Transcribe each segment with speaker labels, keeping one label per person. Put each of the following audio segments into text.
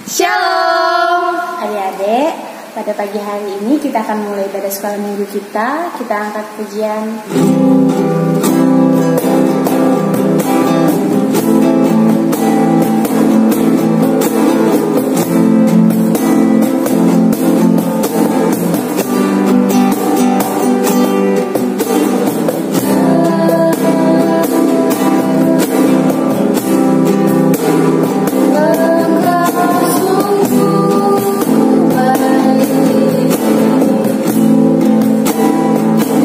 Speaker 1: Shalom adik-adik, pada pagi hari ini kita akan mulai pada sekolah minggu kita. Kita angkat pujian.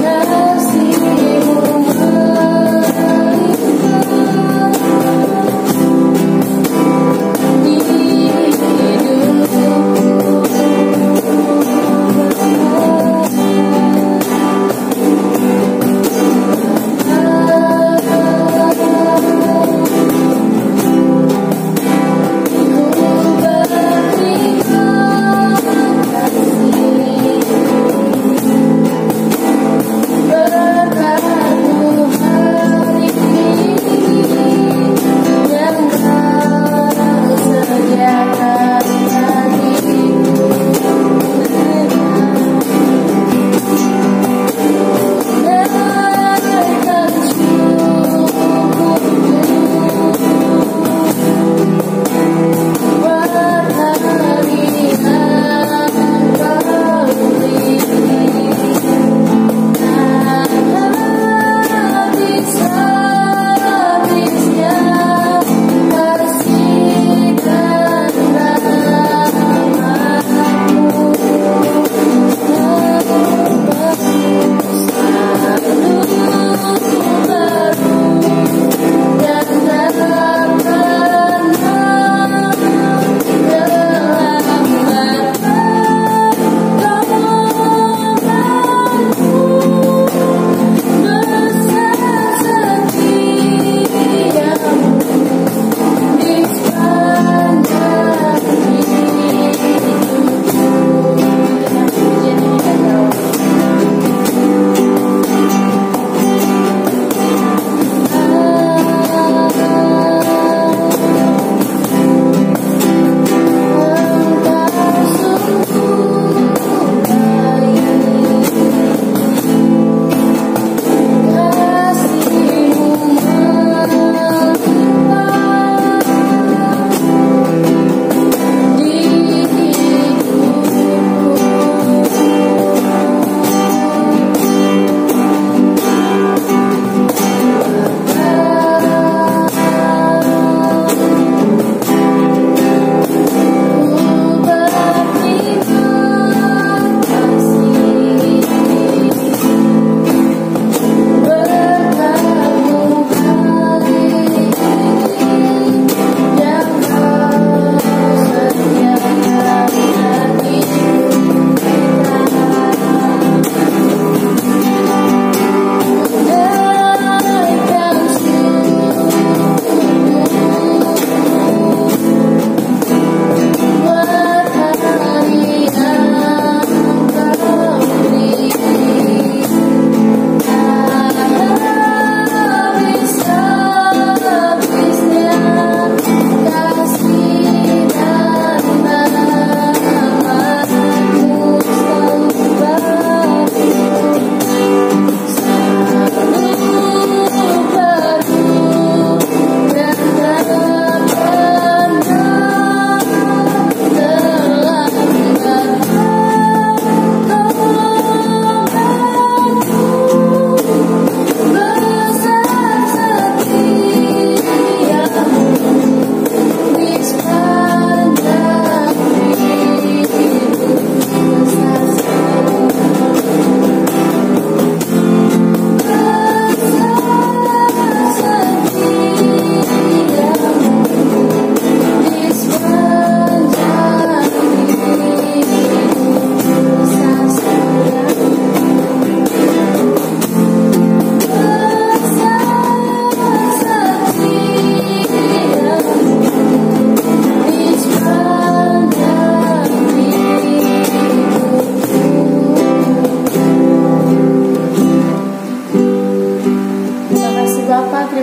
Speaker 2: Kasih-Mu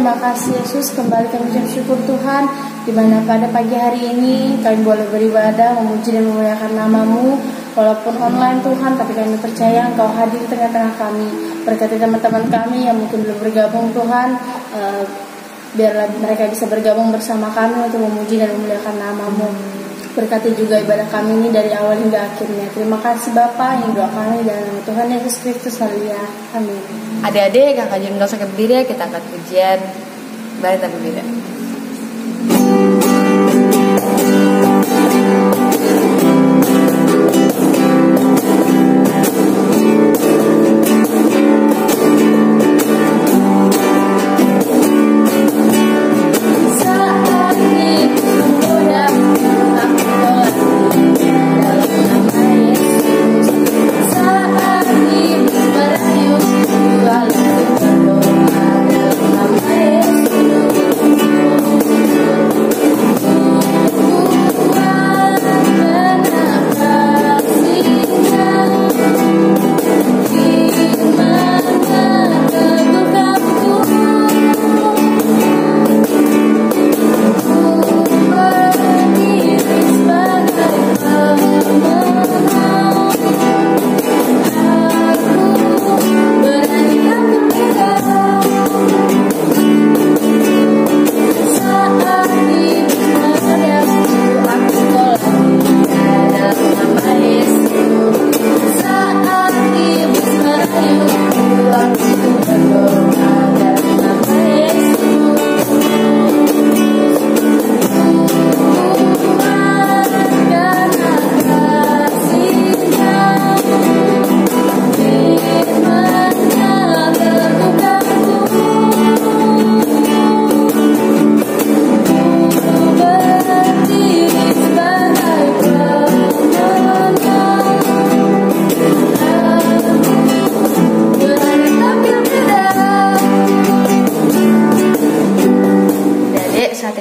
Speaker 1: terima kasih Yesus. Kembali kami ucap syukur Tuhan, di mana pada pagi hari ini kami boleh beribadah, memuji dan memuliakan nama-Mu. Walaupun online Tuhan, tapi kami percaya Engkau hadir di tengah-tengah kami. Berkati teman-teman kami yang mungkin belum bergabung Tuhan, biarlah mereka bisa bergabung bersama kami untuk memuji dan memuliakan nama-Mu. Berkati juga ibadah kami ini dari awal hingga akhirnya. Terima kasih Bapa, yang doa kami dalam nama Tuhan Yesus Kristus. Haleluya. Amin.
Speaker 2: Adik-adik, kakak Jun gak usah berdiri, kita angkat pujian Bari Tak Berbeda.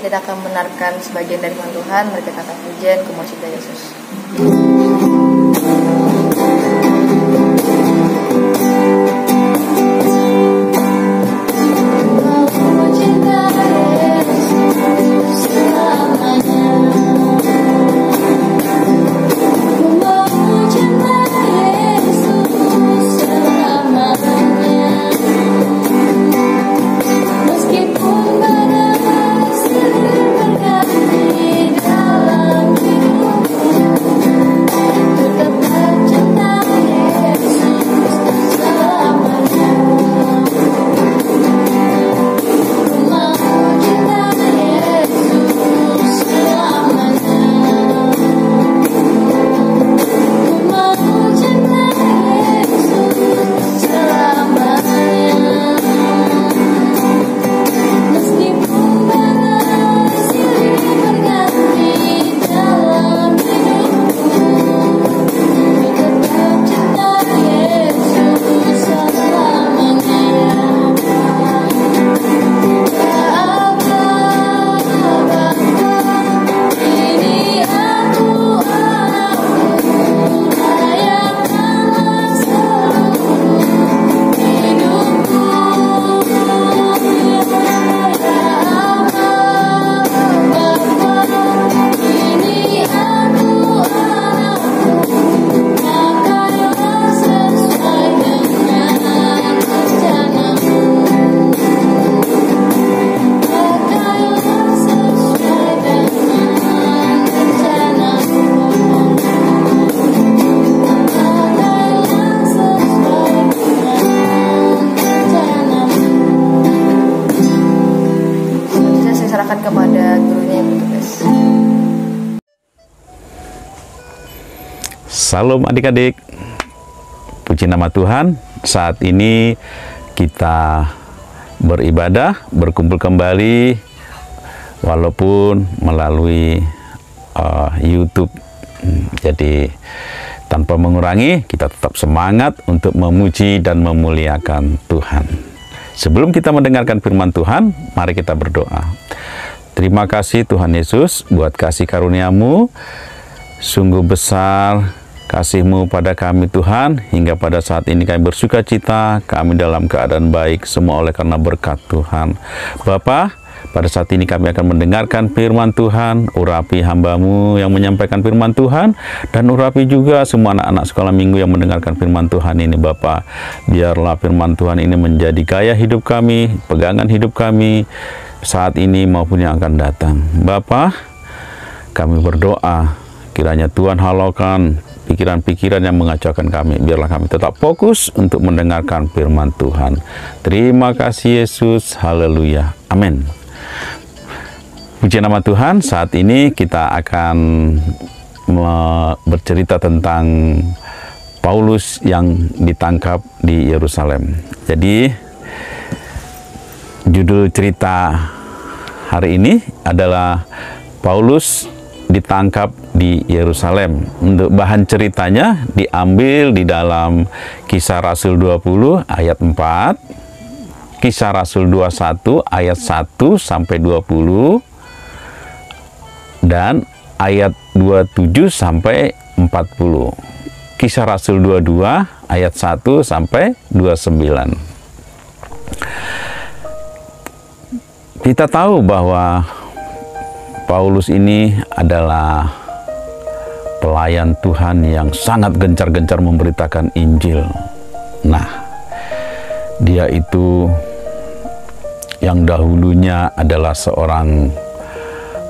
Speaker 2: Kita akan mendengarkan sebagian dari firman Tuhan. Mari kita akan pujian Ku Mau Cinta Yesus. Kepada gurunya yang bertugas.
Speaker 3: Salam adik-adik, puji nama Tuhan. Saat ini kita beribadah, berkumpul kembali walaupun melalui YouTube. Jadi tanpa mengurangi, kita tetap semangat untuk memuji dan memuliakan Tuhan. Sebelum kita mendengarkan firman Tuhan, mari kita berdoa. Terima kasih Tuhan Yesus buat kasih karunia-Mu. Sungguh besar kasih-Mu pada kami Tuhan, hingga pada saat ini kami bersuka cita, kami dalam keadaan baik, semua oleh karena berkat Tuhan. Bapa, pada saat ini kami akan mendengarkan firman Tuhan, urapi hamba-Mu yang menyampaikan firman Tuhan, dan urapi juga semua anak-anak sekolah minggu yang mendengarkan firman Tuhan ini Bapa. Biarlah firman Tuhan ini menjadi gaya hidup kami, pegangan hidup kami, saat ini maupun yang akan datang. Bapa, kami berdoa, kiranya Tuhan halaukan pikiran-pikiran yang mengacaukan kami. Biarlah kami tetap fokus untuk mendengarkan firman Tuhan. Terima kasih Yesus. Haleluya. Amin. Puji nama Tuhan. Saat ini kita akan bercerita tentang Paulus yang ditangkap di Yerusalem. Jadi judul cerita hari ini adalah Paulus ditangkap di Yerusalem. Untuk bahan ceritanya diambil di dalam Kisah Rasul 20 ayat 4, Kisah Rasul 21 ayat 1 sampai 20, dan ayat 27 sampai 40. Kisah Rasul 22 ayat 1 sampai 29. Kita tahu bahwa Paulus ini adalah pelayan Tuhan yang sangat gencar-gencar memberitakan Injil. Nah, dia itu yang dahulunya adalah seorang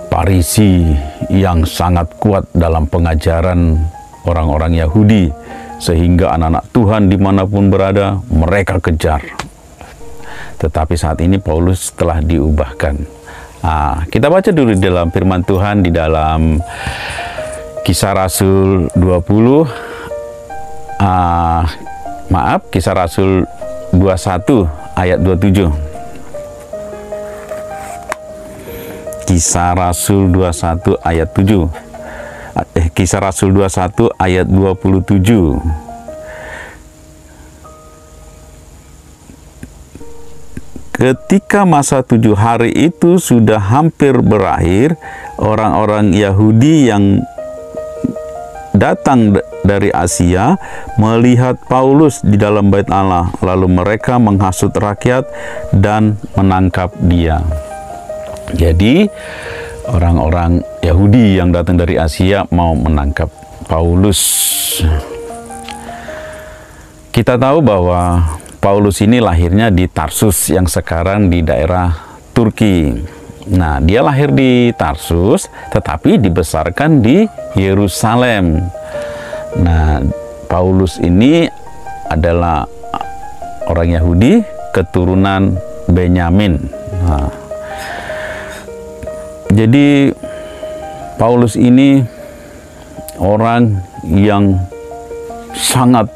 Speaker 3: Farisi yang sangat kuat dalam pengajaran orang-orang Yahudi, sehingga anak-anak Tuhan dimanapun berada, mereka kejar. Tetapi saat ini Paulus telah diubahkan. Kita baca dulu di dalam firman Tuhan di dalam Kisah Rasul 20, Kisah Rasul 21 ayat 27. Kisah Rasul 21 ayat 7. Kisah Rasul 21 ayat 27. Ketika masa 7 hari itu sudah hampir berakhir, orang-orang Yahudi yang datang dari Asia melihat Paulus di dalam bait Allah, lalu mereka menghasut rakyat dan menangkap dia. Jadi orang-orang Yahudi yang datang dari Asia mau menangkap Paulus. Kita tahu bahwa Paulus ini lahirnya di Tarsus yang sekarang di daerah Turki. Nah, dia lahir di Tarsus tetapi dibesarkan di Yerusalem. Nah, Paulus ini adalah orang Yahudi keturunan Benyamin. Nah, jadi Paulus ini orang yang sangat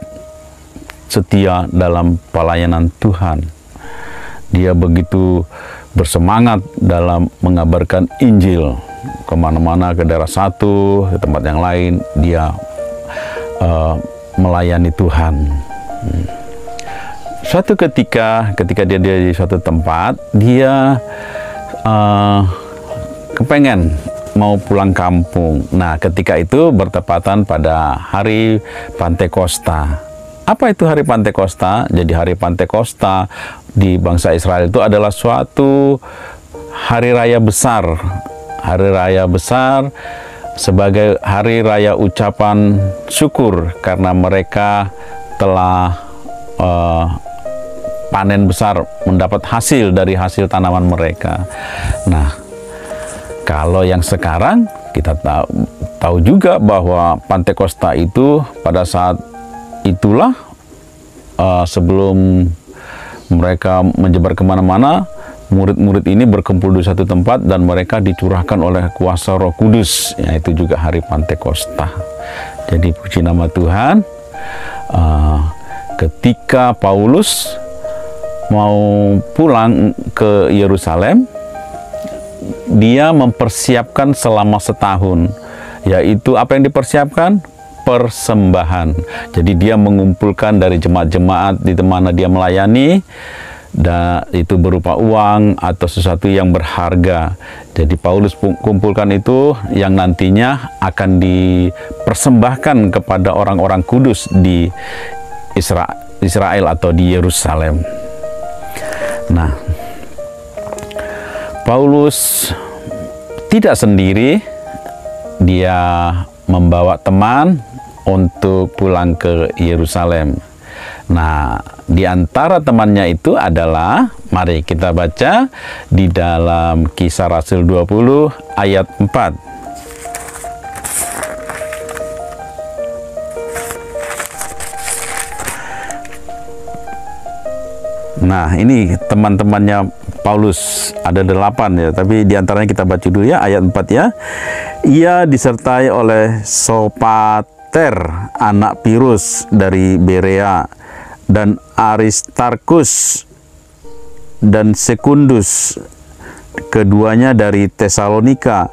Speaker 3: setia dalam pelayanan Tuhan. Dia begitu bersemangat dalam mengabarkan Injil kemana-mana, ke daerah satu, ke tempat yang lain, dia melayani Tuhan. Suatu ketika dia di suatu tempat, dia kepengen mau pulang kampung. Nah, ketika itu bertepatan pada hari Pantekosta. Apa itu hari Pantekosta? Jadi hari Pantekosta di bangsa Israel itu adalah suatu hari raya besar. Hari raya besar sebagai hari raya ucapan syukur karena mereka telah panen besar, mendapat hasil dari hasil tanaman mereka. Nah, kalau yang sekarang kita tahu juga bahwa Pantekosta itu pada saat itulah sebelum mereka menyebar kemana-mana, murid-murid ini berkumpul di satu tempat dan mereka dicurahkan oleh kuasa Roh Kudus, yaitu juga hari Pantekosta. Jadi puji nama Tuhan, ketika Paulus mau pulang ke Yerusalem, dia mempersiapkan selama setahun, yaitu apa yang dipersiapkan? Persembahan. Jadi dia mengumpulkan dari jemaat-jemaat di mana dia melayani, dan itu berupa uang atau sesuatu yang berharga. Jadi Paulus kumpulkan itu yang nantinya akan dipersembahkan kepada orang-orang kudus di Israel atau di Yerusalem. Nah, Paulus tidak sendiri, dia membawa teman untuk pulang ke Yerusalem. Nah, di antara temannya itu adalah, mari kita baca di dalam Kisah Rasul 20 ayat 4. Nah, ini teman-temannya Paulus, ada 8 ya, tapi diantaranya kita baca dulu ya, ayat 4 ya. Ia disertai oleh Sopater, anak Pirus dari Berea, dan Aristarkus dan Sekundus, keduanya dari Tesalonika,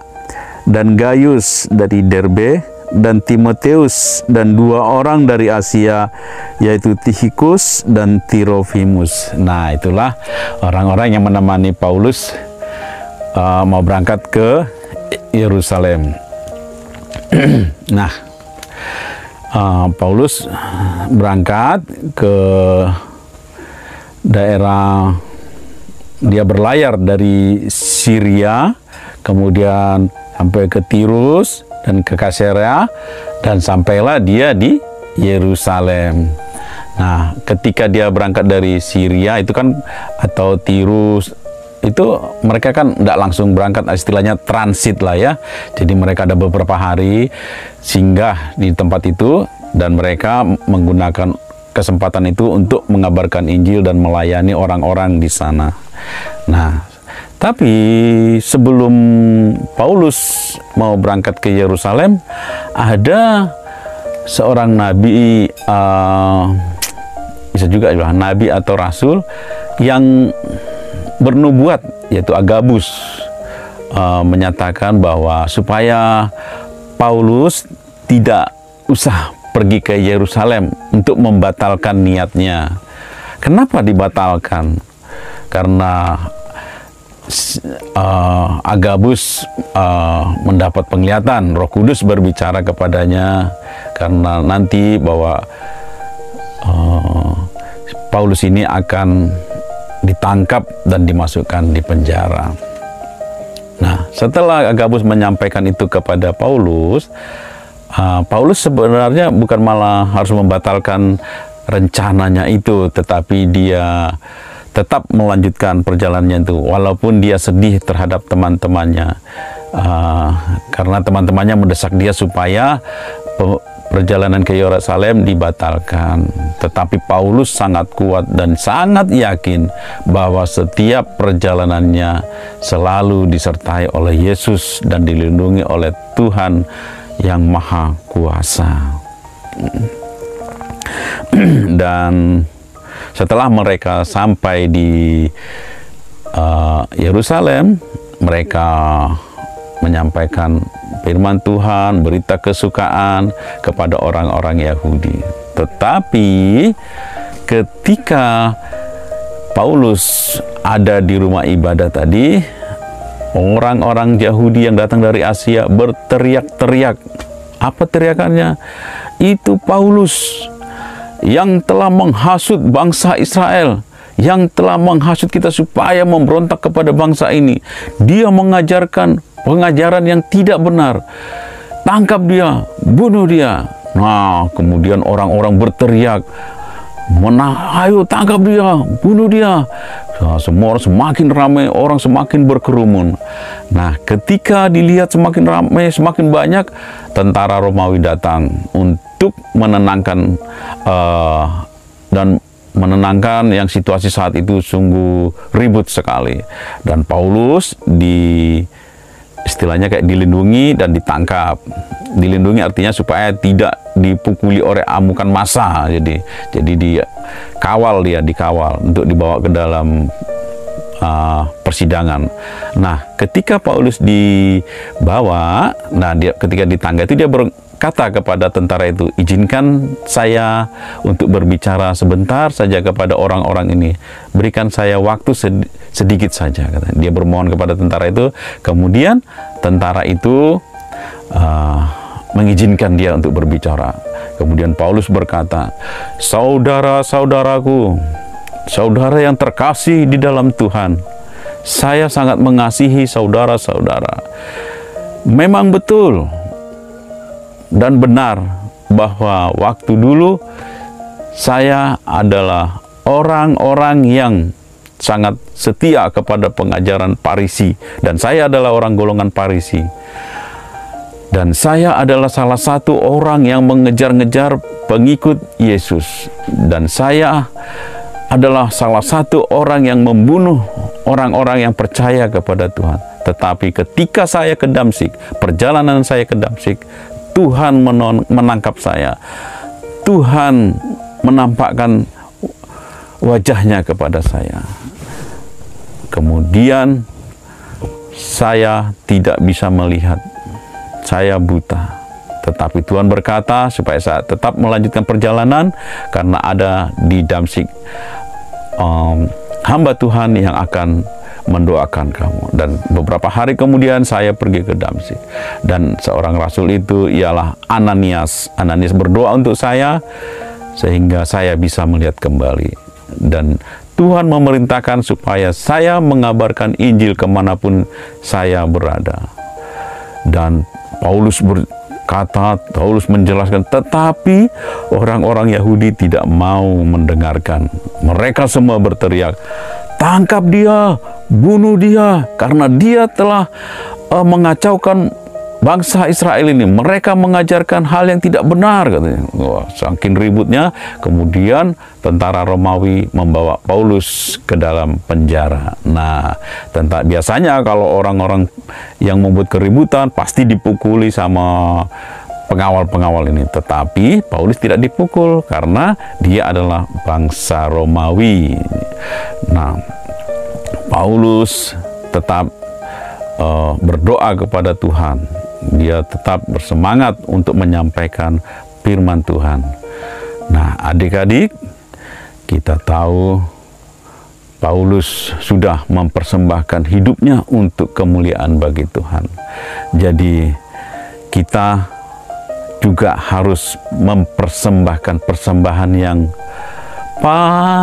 Speaker 3: dan Gaius dari Derbe, dan Timoteus, dan 2 orang dari Asia, yaitu Tychicus dan Trophimus. Nah, itulah orang-orang yang menemani Paulus mau berangkat ke Yerusalem. Nah, Paulus berangkat ke daerah, dia berlayar dari Syria, kemudian sampai ke Tirus dan ke Kaisarea, dan sampailah dia di Yerusalem. Nah, ketika dia berangkat dari Syria itu kan, atau Tirus, itu mereka kan tidak langsung berangkat, istilahnya transit lah ya. Jadi mereka ada beberapa hari singgah di tempat itu, dan mereka menggunakan kesempatan itu untuk mengabarkan Injil dan melayani orang-orang di sana. Nah, tapi sebelum Paulus mau berangkat ke Yerusalem, ada seorang nabi, bisa juga nabi atau rasul yang bernubuat, yaitu Agabus, menyatakan bahwa supaya Paulus tidak usah pergi ke Yerusalem untuk membatalkan niatnya. Kenapa dibatalkan? Karena Agabus mendapat penglihatan, Roh Kudus berbicara kepadanya, karena nanti bahwa Paulus ini akan ditangkap dan dimasukkan di penjara. Nah, setelah Agabus menyampaikan itu kepada Paulus, Paulus sebenarnya bukan malah harus membatalkan rencananya itu, tetapi dia tetap melanjutkan perjalanannya itu, walaupun dia sedih terhadap teman-temannya, karena teman-temannya mendesak dia supaya perjalanan ke Yerusalem dibatalkan. Tetapi Paulus sangat kuat dan sangat yakin bahwa setiap perjalanannya selalu disertai oleh Yesus dan dilindungi oleh Tuhan yang Maha Kuasa. Dan setelah mereka sampai di Yerusalem, mereka menyampaikan firman Tuhan, berita kesukaan kepada orang-orang Yahudi. Tetapi ketika Paulus ada di rumah ibadah tadi, orang-orang Yahudi yang datang dari Asia berteriak-teriak. Apa teriakannya? Itu Paulus yang telah menghasut bangsa Israel, yang telah menghasut kita supaya memberontak kepada bangsa ini. Dia mengajarkan pengajaran yang tidak benar. Tangkap dia, bunuh dia. Nah, kemudian orang-orang berteriak, ayo tangkap dia, bunuh dia. Nah, semua orang semakin ramai, orang semakin berkerumun. Nah, ketika dilihat semakin ramai, semakin banyak, tentara Romawi datang untuk menenangkan dan menenangkan yang situasi saat itu sungguh ribut sekali. Dan Paulus istilahnya kayak dilindungi dan ditangkap. Dilindungi artinya supaya tidak dipukuli oleh amukan massa. Jadi dikawal untuk dibawa ke dalam persidangan. Nah, ketika Paulus dibawa, ketika ditangkap itu dia berkata kepada tentara itu, izinkan saya untuk berbicara sebentar saja kepada orang-orang ini. Berikan saya waktu sedikit saja. Dia bermohon kepada tentara itu. Kemudian tentara itu mengizinkan dia untuk berbicara. Kemudian Paulus berkata, saudara-saudaraku, saudara yang terkasih di dalam Tuhan, saya sangat mengasihi saudara-saudara. Memang betul dan benar bahwa waktu dulu saya adalah orang-orang yang sangat setia kepada pengajaran Farisi, dan saya adalah orang golongan Farisi, dan saya adalah salah satu orang yang mengejar-ngejar pengikut Yesus, dan saya adalah salah satu orang yang membunuh orang-orang yang percaya kepada Tuhan. Tetapi ketika saya ke Damsyik, perjalanan saya ke Damsyik, Tuhan menangkap saya. Tuhan menampakkan wajahnya kepada saya. Kemudian saya tidak bisa melihat. Saya buta. Tetapi Tuhan berkata supaya saya tetap melanjutkan perjalanan, karena ada di Damsyik hamba Tuhan yang akan mendoakan kamu. Dan beberapa hari kemudian saya pergi ke Damsyik, dan seorang rasul itu ialah Ananias. Ananias berdoa untuk saya sehingga saya bisa melihat kembali, dan Tuhan memerintahkan supaya saya mengabarkan Injil kemanapun saya berada. Dan Paulus menjelaskan, tetapi orang-orang Yahudi tidak mau mendengarkan. Mereka semua berteriak, tangkap dia, bunuh dia, karena dia telah mengacaukan bangsa Israel ini. Mereka mengajarkan hal yang tidak benar, katanya. Wah, saking ributnya, kemudian tentara Romawi membawa Paulus ke dalam penjara. Nah, biasanya kalau orang-orang yang membuat keributan pasti dipukuli sama pengawal-pengawal ini. Tetapi Paulus tidak dipukul karena dia adalah bangsa Romawi. Nah, Paulus tetap berdoa kepada Tuhan. Dia tetap bersemangat untuk menyampaikan firman Tuhan. Nah, adik-adik, kita tahu Paulus sudah mempersembahkan hidupnya untuk kemuliaan bagi Tuhan. Jadi kita juga harus mempersembahkan persembahan yang paling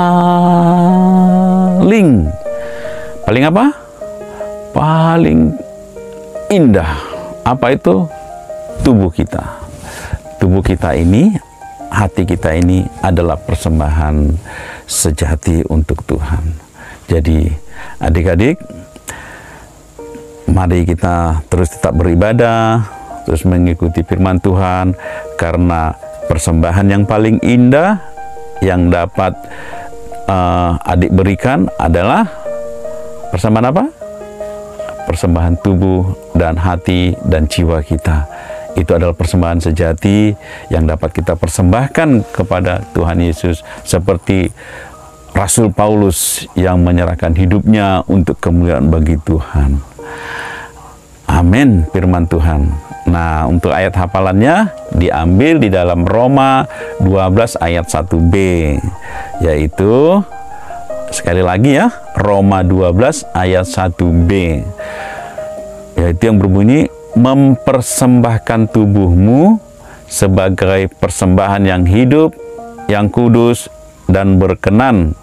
Speaker 3: indah. Apa itu? Tubuh kita. Tubuh kita ini, hati kita ini adalah persembahan sejati untuk Tuhan. Jadi adik-adik, mari kita terus tetap beribadah, terus mengikuti firman Tuhan, karena persembahan yang paling indah yang dapat adik berikan adalah persembahan apa? Persembahan tubuh dan hati dan jiwa kita. Itu adalah persembahan sejati yang dapat kita persembahkan kepada Tuhan Yesus, seperti Rasul Paulus yang menyerahkan hidupnya untuk kemuliaan bagi Tuhan. Amin, firman Tuhan. Nah, untuk ayat hafalannya diambil di dalam Roma 12 ayat 1b, yaitu sekali lagi ya, Roma 12 ayat 1b, yaitu yang berbunyi, mempersembahkan tubuhmu sebagai persembahan yang hidup, yang kudus dan berkenan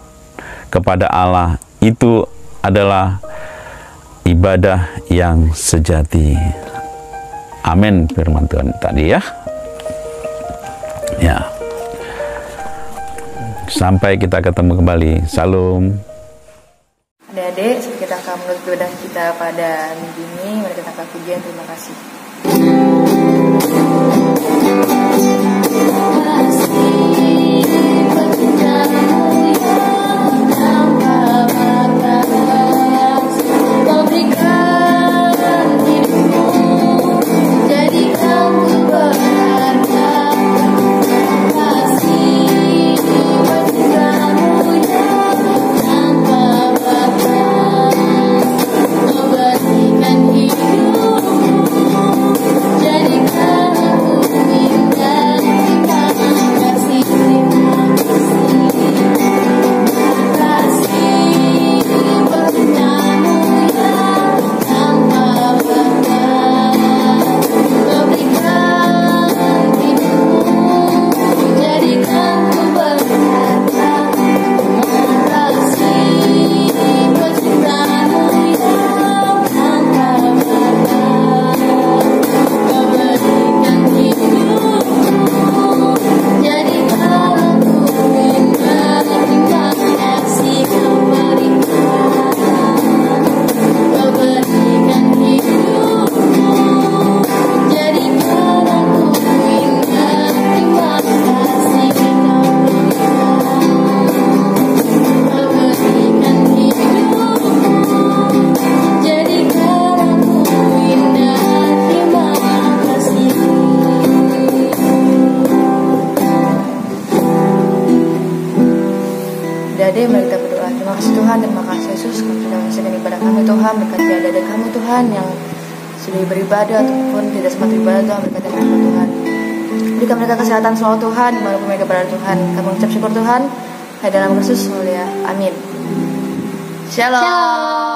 Speaker 3: kepada Allah, itu adalah ibadah yang sejati. Amin, firman Tuhan tadi ya. Ya. Sampai kita ketemu kembali. Salam.
Speaker 2: Adik-adik, kita akan menutup ibadah kita pada minggu ini. Mari kita akan pujian. Terima kasih.
Speaker 1: Jadikan aku
Speaker 2: berkati adik-adik kami Tuhan yang sudah beribadah ataupun tidak sempat beribadah, Tuhan berkati mereka Tuhan. Berikan mereka kesehatan selalu Tuhan, dimanapun mereka berada Tuhan. Kami mengucap syukur Tuhan, hanya dalam Kristus mulia. Amin. Shalom.